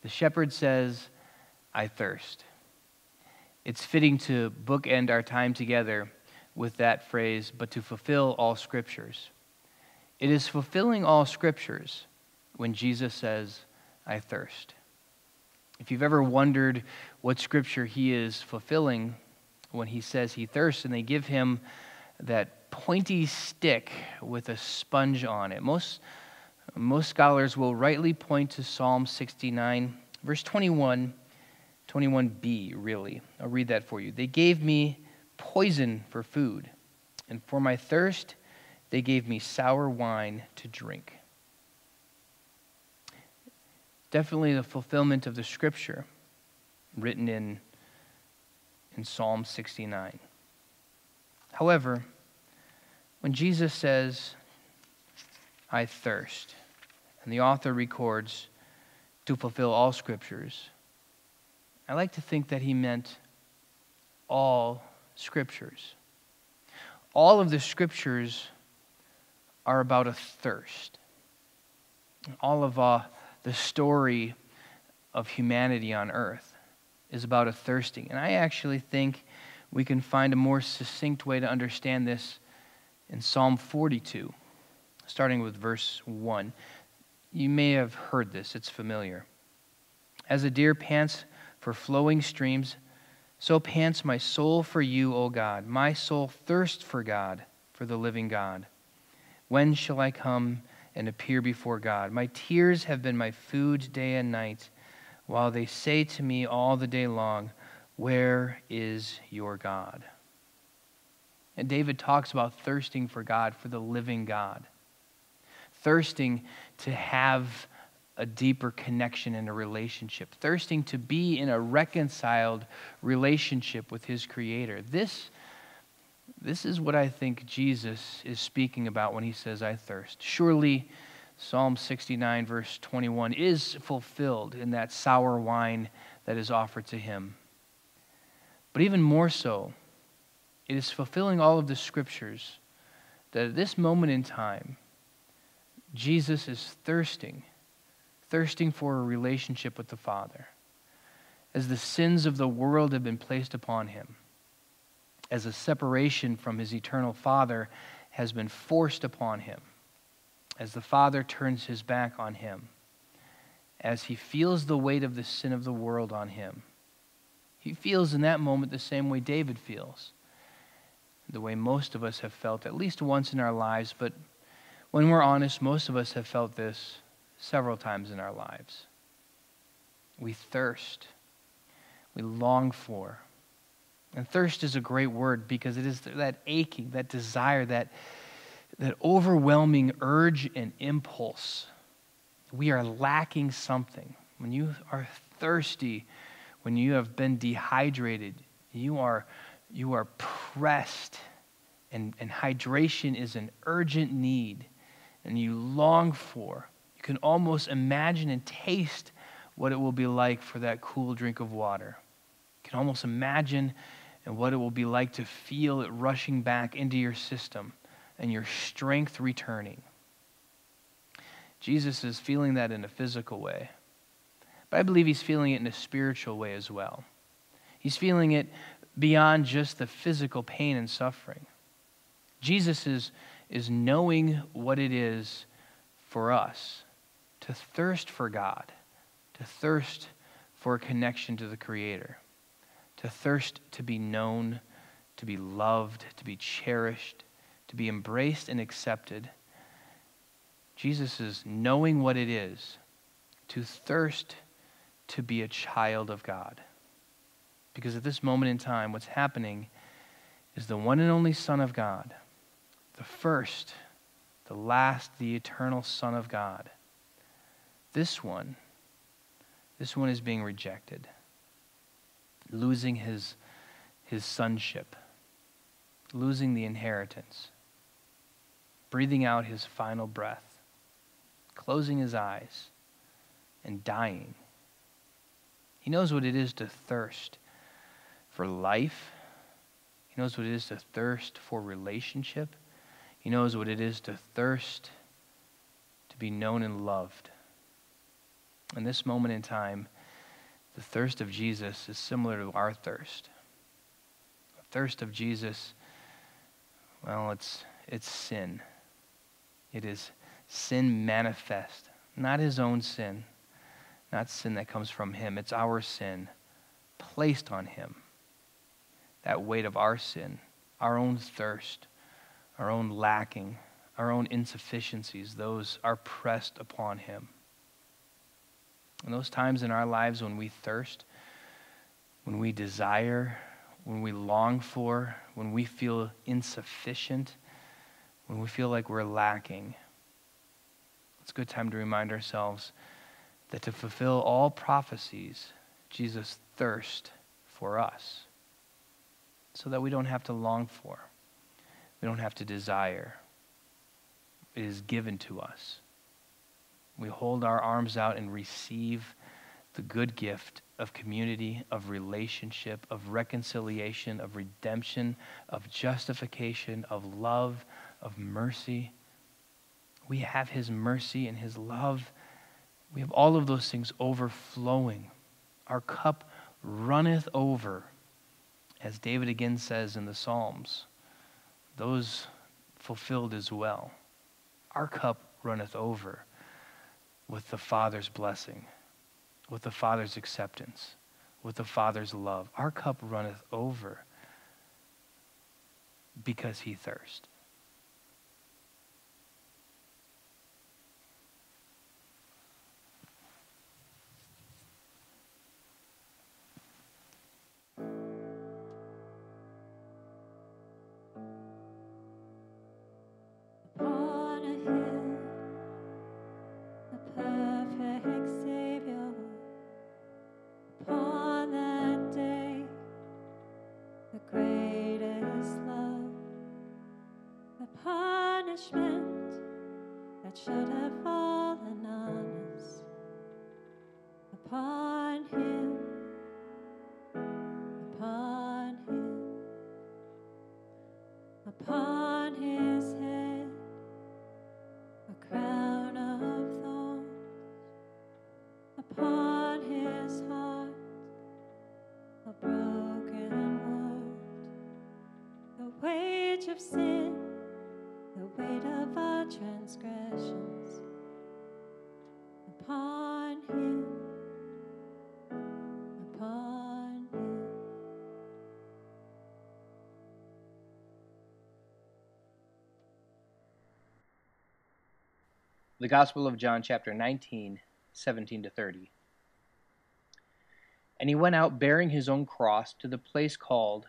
The shepherd says, I thirst. It's fitting to bookend our time together with that phrase, but to fulfill all scriptures. It is fulfilling all scriptures when Jesus says, I thirst. If you've ever wondered what scripture he is fulfilling when he says he thirsts, and they give him that pointy stick with a sponge on it. Most scholars will rightly point to Psalm 69, verse 21, 21b, really. I'll read that for you. They gave me poison for food, and for my thirst, they gave me sour wine to drink. Definitely the fulfillment of the scripture written in Psalm 69. However, when Jesus says, I thirst, and the author records to fulfill all scriptures, I like to think that he meant all scriptures. All of the scriptures are about a thirst. All of the story of humanity on earth is about a thirsting. And I actually think we can find a more succinct way to understand this in Psalm 42, starting with verse 1. You may have heard this, it's familiar. As a deer pants for flowing streams, so pants my soul for you, O God. My soul thirsts for God, for the living God. When shall I come and appear before God? My tears have been my food day and night, while they say to me all the day long, where is your God? And David talks about thirsting for God, for the living God. Thirsting to have a deeper connection and a relationship. Thirsting to be in a reconciled relationship with his Creator. This is what I think Jesus is speaking about when he says, I thirst. Surely Psalm 69, verse 21 is fulfilled in that sour wine that is offered to him. But even more so, it is fulfilling all of the scriptures that at this moment in time, Jesus is thirsting for a relationship with the Father. As the sins of the world have been placed upon him, as a separation from his eternal Father has been forced upon him, as the Father turns his back on him, as he feels the weight of the sin of the world on him, he feels in that moment the same way David feels, the way most of us have felt at least once in our lives, but when we're honest, most of us have felt this several times in our lives. We thirst. We long for. And thirst is a great word because it is that aching, that desire, that overwhelming urge and impulse. We are lacking something. When you are thirsty, when you have been dehydrated, you are pressed, and hydration is an urgent need, and you long for. You can almost imagine and taste what it will be like for that cool drink of water. You can almost imagine and what it will be like to feel it rushing back into your system and your strength returning. Jesus is feeling that in a physical way, but I believe he's feeling it in a spiritual way as well. He's feeling it beyond just the physical pain and suffering. Jesus is knowing what it is for us to thirst for God, to thirst for a connection to the Creator, to thirst to be known, to be loved, to be cherished, to be embraced and accepted. Jesus is knowing what it is to thirst to be a child of God. Because at this moment in time, what's happening is the one and only Son of God, the first, the last, the eternal Son of God. This one is being rejected, losing his sonship, losing the inheritance, breathing out his final breath, closing his eyes, and dying. He knows what it is to thirst for life. He knows what it is to thirst for relationship. He knows what it is to thirst to be known and loved. In this moment in time, the thirst of Jesus is similar to our thirst. The thirst of Jesus, well, it's sin. It is sin manifest, not his own sin, not sin that comes from him. It's our sin placed on him. That weight of our sin, our own thirst, our own lacking, our own insufficiencies, those are pressed upon him. And those times in our lives when we thirst, when we desire, when we long for, when we feel insufficient, when we feel like we're lacking, it's a good time to remind ourselves that to fulfill all prophecies, Jesus thirst for us so that we don't have to long for, we don't have to desire. It is given to us. We hold our arms out and receive the good gift of community, of relationship, of reconciliation, of redemption, of justification, of love, of mercy. We have his mercy and his love. We have all of those things overflowing. Our cup runneth over, as David again says in the Psalms. Those fulfilled as well. Our cup runneth over with the Father's blessing, with the Father's acceptance, with the Father's love. Our cup runneth over because he thirsts. Upon a hill, the perfect Savior, upon that day, the greatest love, the punishment that should have fallen on us, upon him, upon him, upon his head, a crown of thorns, upon his heart, a broken wound, the wage of sin, the weight of our transgressions, upon him, upon him. The Gospel of John, chapter 19, 17 to 30. And he went out bearing his own cross to the place called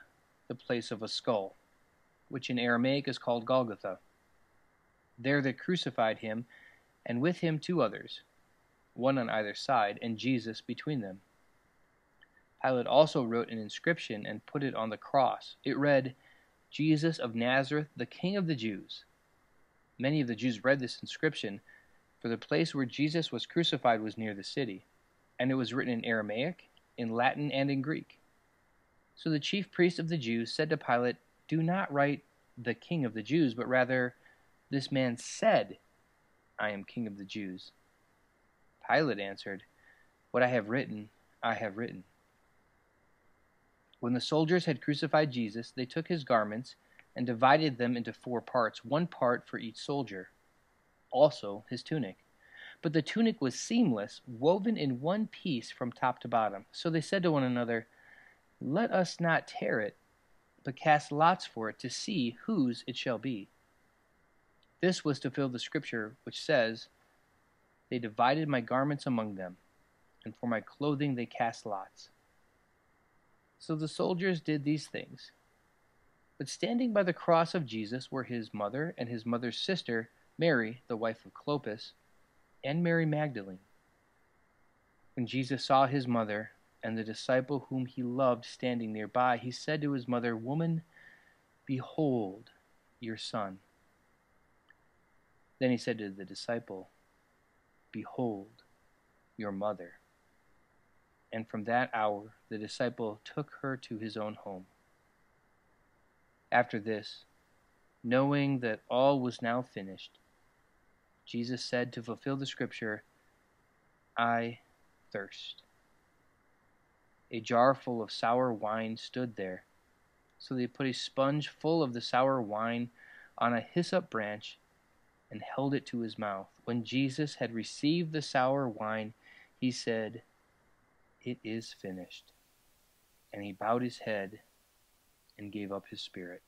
the place of a skull, which in Aramaic is called Golgotha. There they crucified him, and with him 2 others, one on either side, and Jesus between them. Pilate also wrote an inscription and put it on the cross. It read, Jesus of Nazareth, the King of the Jews. Many of the Jews read this inscription, for the place where Jesus was crucified was near the city, and it was written in Aramaic, in Latin, and in Greek. So the chief priest of the Jews said to Pilate, do not write the King of the Jews, but rather, this man said, I am King of the Jews. Pilate answered, what I have written, I have written. When the soldiers had crucified Jesus, they took his garments and divided them into 4 parts, 1 part for each soldier, also his tunic. But the tunic was seamless, woven in one piece from top to bottom. So they said to one another, let us not tear it, but cast lots for it to see whose it shall be. This was to fulfill the scripture which says, they divided my garments among them, and for my clothing they cast lots. So the soldiers did these things. But standing by the cross of Jesus were his mother and his mother's sister, Mary, the wife of Clopas, and Mary Magdalene. When Jesus saw his mother and the disciple whom he loved standing nearby, he said to his mother, woman, behold your son. Then he said to the disciple, behold your mother. And from that hour the disciple took her to his own home. After this, knowing that all was now finished, Jesus said to fulfill the scripture, I thirst. A jar full of sour wine stood there. So they put a sponge full of the sour wine on a hyssop branch and held it to his mouth. When Jesus had received the sour wine, he said, "It is finished." And he bowed his head and gave up his spirit.